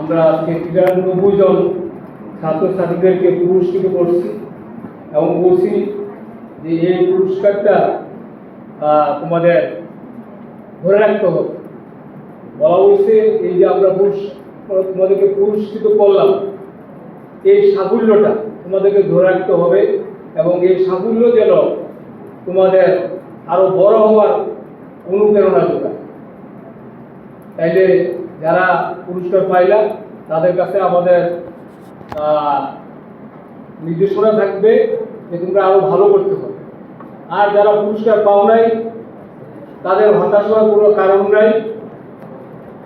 আমরা আজকে 93 জন ছাত্রছাত্রীদেরকে পুরস্কৃত করছি এবং বলছি যে এই পুরস্কারটা তোমাদের ধরে রাখতে হবে। বলা হয়েছে এই যে আমরা তোমাদেরকে পুরস্কৃত করলাম, এই সাফল্যটা তোমাদেরকে ধরে রাখতে হবে এবং এই সাফল্য যেন তোমাদের আরো বড় হওয়ার অনুপ্রেরণা যোগায়। তাইলে যারা পুরস্কার পাইলা তাদের কাছে আমাদের নির্দেশনা থাকবে যে তোমরা আরো ভালো করতে হবে। আর যারা পুরস্কার পাও নাই তাদের হতাশ হওয়ার কোনো কারণ নাই,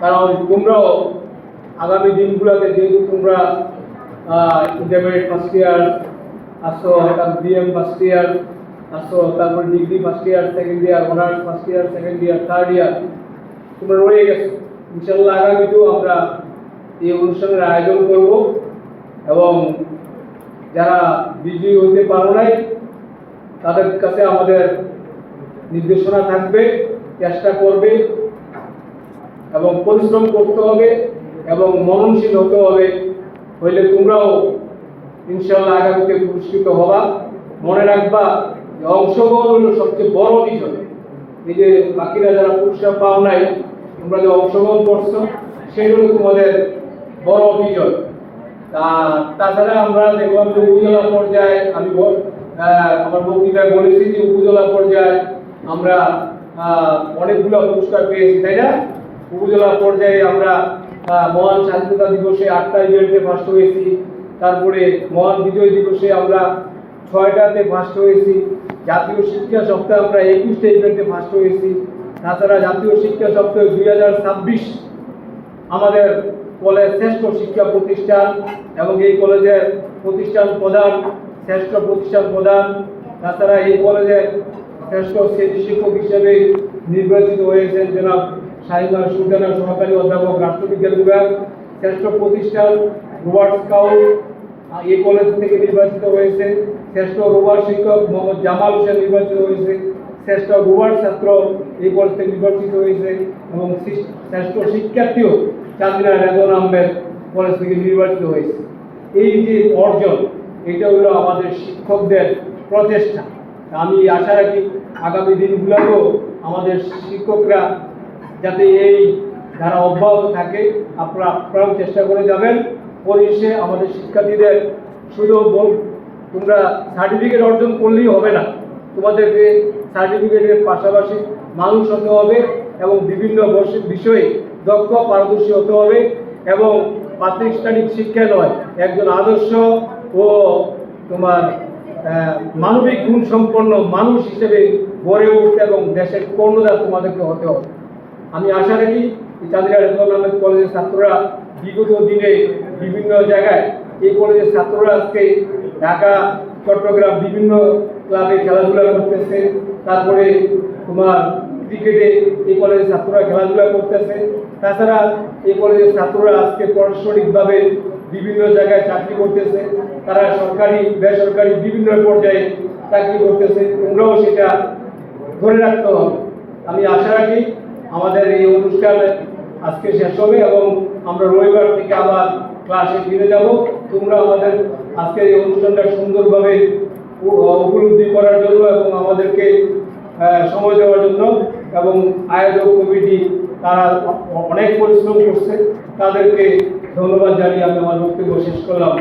কারণ তোমরাও আগামী দিনগুলোতে যেহেতু তোমরা ইন্টারমিডিয়েট ফার্স্ট ইয়ার আসো, তারপর বিএম ফার্স্ট ইয়ার আসো, তারপর degree first year, second year, honours first year, second year, third year তোমরা রয়ে গেছো। ইনশাল্লাহ আগামীতেও আমরা এই অনুষ্ঠানের আয়োজন করব এবং যারা বিজয়ী হতে পারো নাই তাদের কাছে আমাদের নির্দেশনা থাকবে, চেষ্টা করবে এবং পরিশ্রম করতে হবে এবং মননশীল হতে হবে, হইলে তোমরাও ইনশাল্লাহ আগামীতে পুরস্কৃত হবা। মনে রাখবা যে অংশগ্রহণ হলো সবচেয়ে বড় বিষয়। এই যে বাকিরা যারা পুরস্কার পাও নাই, তোমরা যে অংশগ্রহণ করছো সেগুলো তোমাদের বড় বিজয়। তাছাড়া আমরা দেখলাম যে উপজেলা পর্যায়ে আমি আমার বক্তৃতায় বলেছি যে উপজেলা পর্যায়ে আমরা অনেকগুলো পুরস্কার পেয়েছি, তাই না? উপজেলা পর্যায়ে আমরা মহান স্বাধীনতা দিবসে 8টা ইভেন্টে ফার্স্ট হয়েছি, তারপরে মহান বিজয় দিবসে আমরা 6টাতে ফার্স্ট হয়েছি, জাতীয় শিক্ষা সপ্তাহে আমরা 21টা ইভেন্টে ফার্স্ট হয়েছি। তাছাড়া জাতীয় শিক্ষা সপ্তাহে 2026 আমাদের কলেজ শ্রেষ্ঠ শিক্ষা প্রতিষ্ঠান এবং এই কলেজের প্রতিষ্ঠান প্রধান, শ্রেষ্ঠ প্রতিষ্ঠান প্রধান, তাছাড়া এই কলেজের শ্রেষ্ঠ স্থায়ী শিক্ষক হিসেবে নির্বাচিত হয়েছেন জনাব শাহিমা সুলতানা সহকারী অধ্যাপক, রাষ্ট্রবিজ্ঞান বিভাগ। শ্রেষ্ঠ প্রতিষ্ঠান রোভার স্কাউট এই কলেজ থেকে নির্বাচিত হয়েছে। শ্রেষ্ঠ রোভার শিক্ষক মোহাম্মদ জামাল হোসেন নির্বাচিত হয়েছে। শ্রেষ্ঠ রোভার ছাত্র এই কলেজ থেকে নির্বাচিত হয়েছে এবং শ্রেষ্ঠ শিক্ষার্থীও চাঁদিনা রেজন আহমেদ কলেজ থেকে নির্বাচিত হয়েছে। এই যে অর্জন, এটা হলো আমাদের শিক্ষকদের প্রচেষ্টা। আমি আশা রাখি আগামী দিনগুলোতেও আমাদের শিক্ষকরা যাতে এই ধারা অব্যাহত থাকে, আপনারা প্রাণ চেষ্টা করে যাবেন। পরিশেষে আমাদের শিক্ষার্থীদের শুধু তোমরা সার্টিফিকেট অর্জন করলেই হবে না, তোমাদেরকে সার্টিফিকেটের পাশাপাশি মানুষ হতে হবে এবং বিভিন্ন বিষয়ে দক্ষ পারদর্শী হতে হবে এবং প্রাতিষ্ঠানিক শিক্ষা নয়, একজন আদর্শ ও তোমার মানবিক গুণ সম্পন্ন মানুষ হিসেবে গড়ে উঠতে এবং দেশের কর্ণধার তোমাদেরকে হতে হবে। আমি আশা রাখি চাঁদিনা রেজন আহমেদ কলেজের ছাত্ররা বিগত দিনে বিভিন্ন জায়গায়, এই কলেজের ছাত্ররা আজকে ঢাকা, চট্টগ্রাম বিভিন্ন ক্লাবে খেলাধুলা করতেছে, তারপরে তোমার ক্রিকেটে এই কলেজের ছাত্ররা খেলাধুলা করতেছে। তাছাড়া এই কলেজের ছাত্ররা আজকে প্রশাসনিকভাবে বিভিন্ন জায়গায় চাকরি করতেছে, তারা সরকারি বেসরকারি বিভিন্ন পর্যায়ে চাকরি করতেছে। তোমরাও সেটা ধরে রাখতে হবে। আমি আশা রাখি আমাদের এই অনুষ্ঠান আজকে শেষ হবে এবং আমরা রবিবার থেকে আবার ক্লাসে ফিরে যাব। তোমরা আমাদের আজকের এই অনুষ্ঠানটা সুন্দরভাবে উপলব্ধি করার জন্য এবং আমাদেরকে সময় দেওয়ার জন্য এবং আয়োজক কমিটি তারা অনেক পরিশ্রম করছে, তাদেরকে ধন্যবাদ জানিয়ে আমি আমার বক্তব্য শেষ করলাম।